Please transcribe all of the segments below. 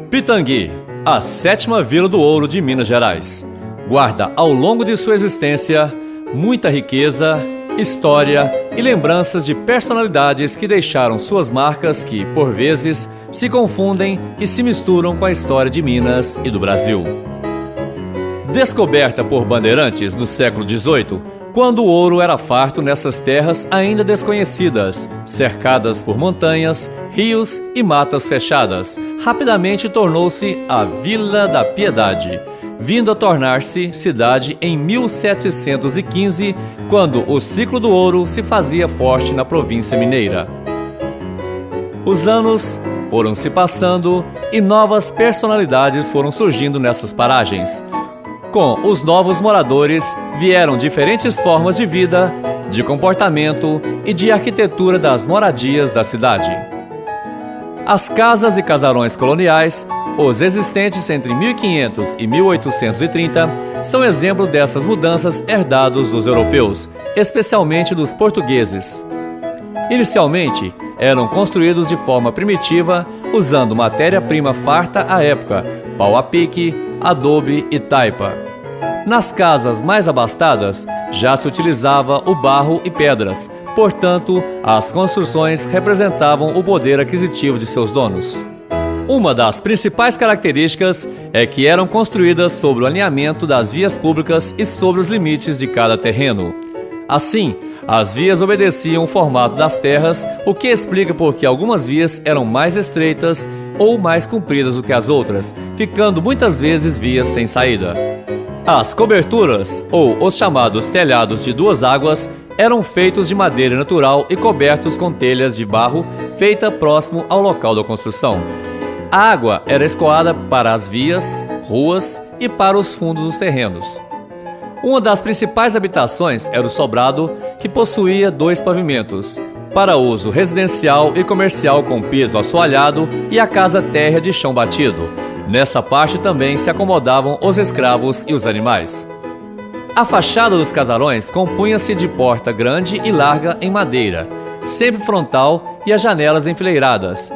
Pitangui, a sétima vila do ouro de Minas Gerais, guarda ao longo de sua existência muita riqueza, história e lembranças de personalidades que deixaram suas marcas que, por vezes, se confundem e se misturam com a história de Minas e do Brasil. Descoberta por bandeirantes no século XVIII, quando o ouro era farto nessas terras ainda desconhecidas, cercadas por montanhas, rios e matas fechadas, rapidamente tornou-se a Vila da Piedade, vindo a tornar-se cidade em 1715, quando o ciclo do ouro se fazia forte na província mineira. Os anos foram se passando e novas personalidades foram surgindo nessas paragens. Com os novos moradores vieram diferentes formas de vida, de comportamento e de arquitetura das moradias da cidade. As casas e casarões coloniais, os existentes entre 1500 e 1830, são exemplos dessas mudanças herdados dos europeus, especialmente dos portugueses. Inicialmente, eram construídos de forma primitiva, usando matéria-prima farta à época, pau a pique, adobe e taipa. Nas casas mais abastadas, já se utilizava o barro e pedras, portanto, as construções representavam o poder aquisitivo de seus donos. Uma das principais características é que eram construídas sobre o alinhamento das vias públicas e sobre os limites de cada terreno. Assim, as vias obedeciam o formato das terras, o que explica por que algumas vias eram mais estreitas ou mais compridas do que as outras, ficando muitas vezes vias sem saída. As coberturas, ou os chamados telhados de duas águas, eram feitos de madeira natural e cobertos com telhas de barro feita próximo ao local da construção. A água era escoada para as vias, ruas e para os fundos dos terrenos. Uma das principais habitações era o sobrado, que possuía 2 pavimentos, para uso residencial e comercial com piso assoalhado, e a casa térrea de chão batido. Nessa parte também se acomodavam os escravos e os animais. A fachada dos casarões compunha-se de porta grande e larga em madeira, sempre frontal, e as janelas enfileiradas.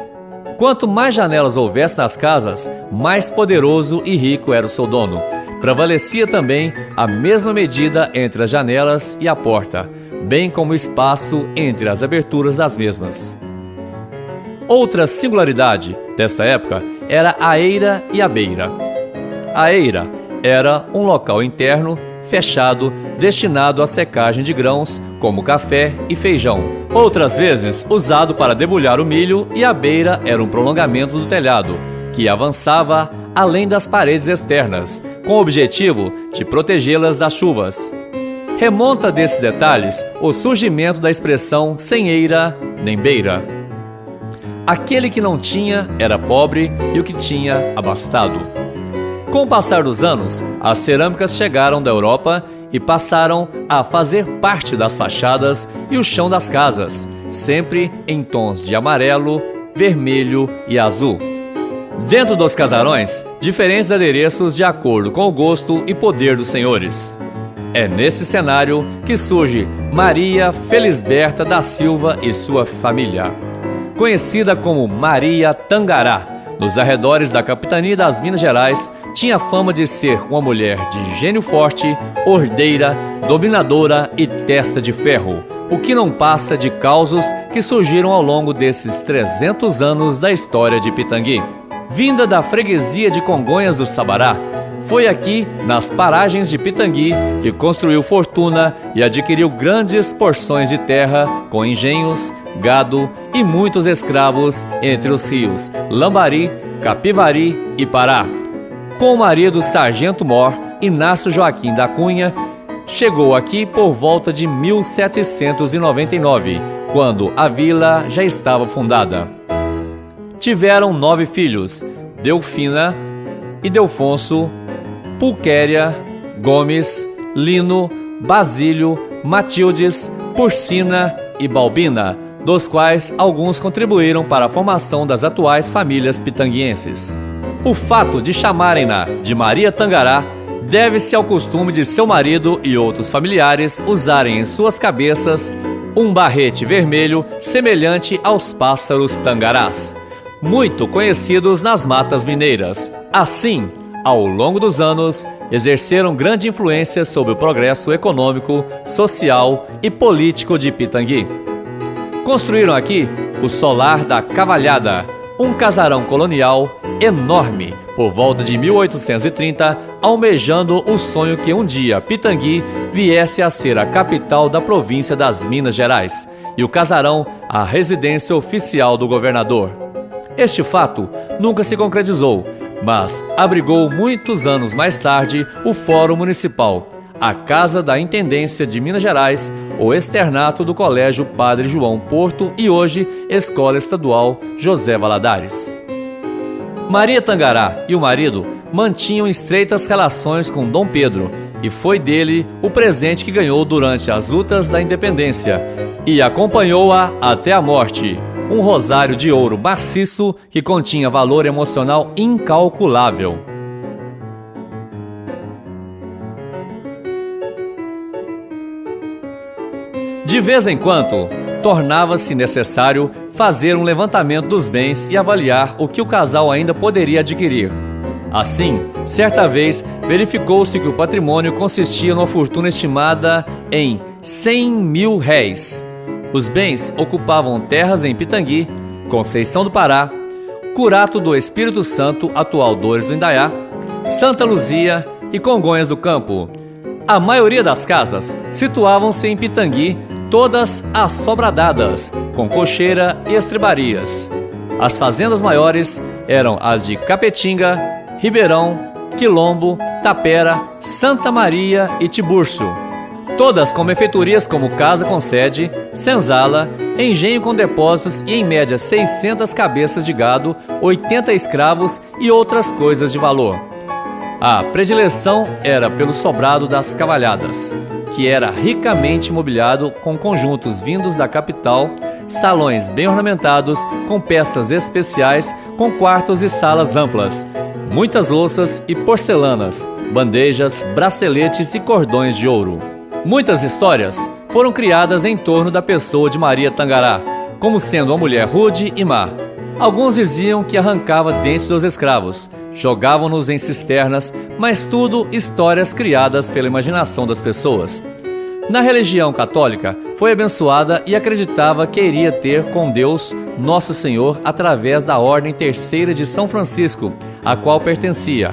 Quanto mais janelas houvesse nas casas, mais poderoso e rico era o seu dono. Prevalecia também a mesma medida entre as janelas e a porta, bem como o espaço entre as aberturas das mesmas. Outra singularidade desta época era a eira e a beira. A eira era um local interno, fechado, destinado à secagem de grãos, como café e feijão. Outras vezes usado para debulhar o milho, e a beira era um prolongamento do telhado, que avançava além das paredes externas, com o objetivo de protegê-las das chuvas. Remonta desses detalhes o surgimento da expressão sem eira nem beira. Aquele que não tinha era pobre e o que tinha abastado. Com o passar dos anos, as cerâmicas chegaram da Europa e passaram a fazer parte das fachadas e o chão das casas, sempre em tons de amarelo, vermelho e azul. Dentro dos casarões, diferentes adereços de acordo com o gosto e poder dos senhores. É nesse cenário que surge Maria Felisberta da Silva e sua família, conhecida como Maria Tangará. Nos arredores da capitania das Minas Gerais, tinha fama de ser uma mulher de gênio forte, ordeira, dominadora e testa de ferro, o que não passa de causos que surgiram ao longo desses 300 anos da história de Pitangui. Vinda da freguesia de Congonhas do Sabará, foi aqui, nas paragens de Pitangui, que construiu fortuna e adquiriu grandes porções de terra com engenhos, gado e muitos escravos entre os rios Lambari, Capivari e Pará. Com o marido Sargento Mor, Inácio Joaquim da Cunha, chegou aqui por volta de 1799, quando a vila já estava fundada. Tiveram 9 filhos: Delfina e Delfonso, Pulquéria, Gomes, Lino, Basílio, Matildes, Porcina e Balbina, dos quais alguns contribuíram para a formação das atuais famílias pitanguienses. O fato de chamarem-na de Maria Tangará deve-se ao costume de seu marido e outros familiares usarem em suas cabeças um barrete vermelho semelhante aos pássaros tangarás. muito conhecidos nas matas mineiras. Assim, ao longo dos anos, exerceram grande influência sobre o progresso econômico, social e político de Pitangui. Construíram aqui o Solar da Cavalhada, um casarão colonial enorme, por volta de 1830, almejando o sonho que um dia Pitangui viesse a ser a capital da província das Minas Gerais, e o casarão a residência oficial do governador. Este fato nunca se concretizou, mas abrigou muitos anos mais tarde o Fórum Municipal, a Casa da Intendência de Minas Gerais, o externato do Colégio Padre João Porto e hoje Escola Estadual José Valadares. Maria Tangará e o marido mantinham estreitas relações com Dom Pedro e foi dele o presente que ganhou durante as lutas da independência e acompanhou-a até a morte, um rosário de ouro maciço que continha valor emocional incalculável. De vez em quando, tornava-se necessário fazer um levantamento dos bens e avaliar o que o casal ainda poderia adquirir. Assim, certa vez, verificou-se que o patrimônio consistia numa fortuna estimada em 100 mil réis. Os bens ocupavam terras em Pitangui, Conceição do Pará, Curato do Espírito Santo, atual Dores do Indaiá, Santa Luzia e Congonhas do Campo. A maioria das casas situavam-se em Pitangui, todas assobradadas, com cocheira e estribarias. As fazendas maiores eram as de Capetinga, Ribeirão, Quilombo, Tapera, Santa Maria e Tiburcio. Todas com benfeitorias como casa com sede, senzala, engenho com depósitos e em média 600 cabeças de gado, 80 escravos e outras coisas de valor. A predileção era pelo sobrado das cavalhadas, que era ricamente mobiliado com conjuntos vindos da capital, salões bem ornamentados com peças especiais, com quartos e salas amplas, muitas louças e porcelanas, bandejas, braceletes e cordões de ouro. Muitas histórias foram criadas em torno da pessoa de Maria Tangará, como sendo uma mulher rude e má. Alguns diziam que arrancava dentes dos escravos, jogavam-nos em cisternas, mas tudo histórias criadas pela imaginação das pessoas. Na religião católica, foi abençoada e acreditava que iria ter com Deus, Nosso Senhor, através da Ordem Terceira de São Francisco, a qual pertencia.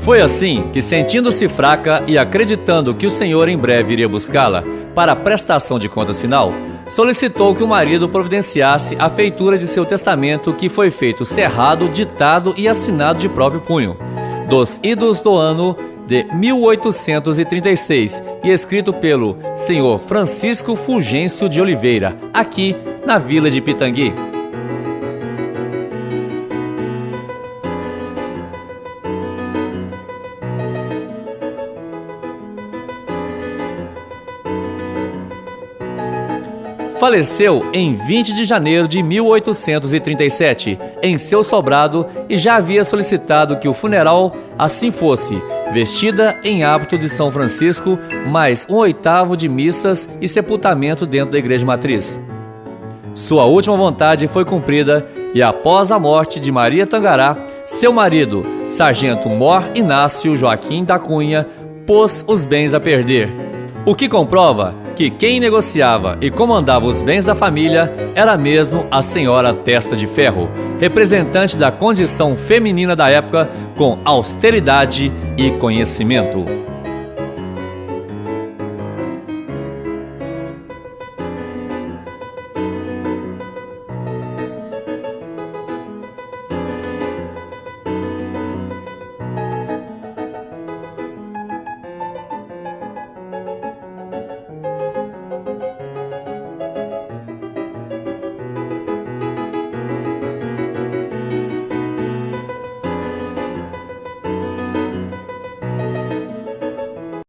Foi assim que, sentindo-se fraca e acreditando que o Senhor em breve iria buscá-la para a prestação de contas final, solicitou que o marido providenciasse a feitura de seu testamento, que foi feito cerrado, ditado e assinado de próprio punho, dos idos do ano de 1836 e escrito pelo senhor Francisco Fulgêncio de Oliveira, aqui na vila de Pitangui. Faleceu em 20 de janeiro de 1837, em seu sobrado, e já havia solicitado que o funeral assim fosse, vestida em hábito de São Francisco, mais 1/8 de missas e sepultamento dentro da igreja matriz. Sua última vontade foi cumprida e, após a morte de Maria Tangará, seu marido, sargento Mor Inácio Joaquim da Cunha, pôs os bens a perder, o que comprova que quem negociava e comandava os bens da família era mesmo a senhora Testa de Ferro, representante da condição feminina da época com austeridade e conhecimento.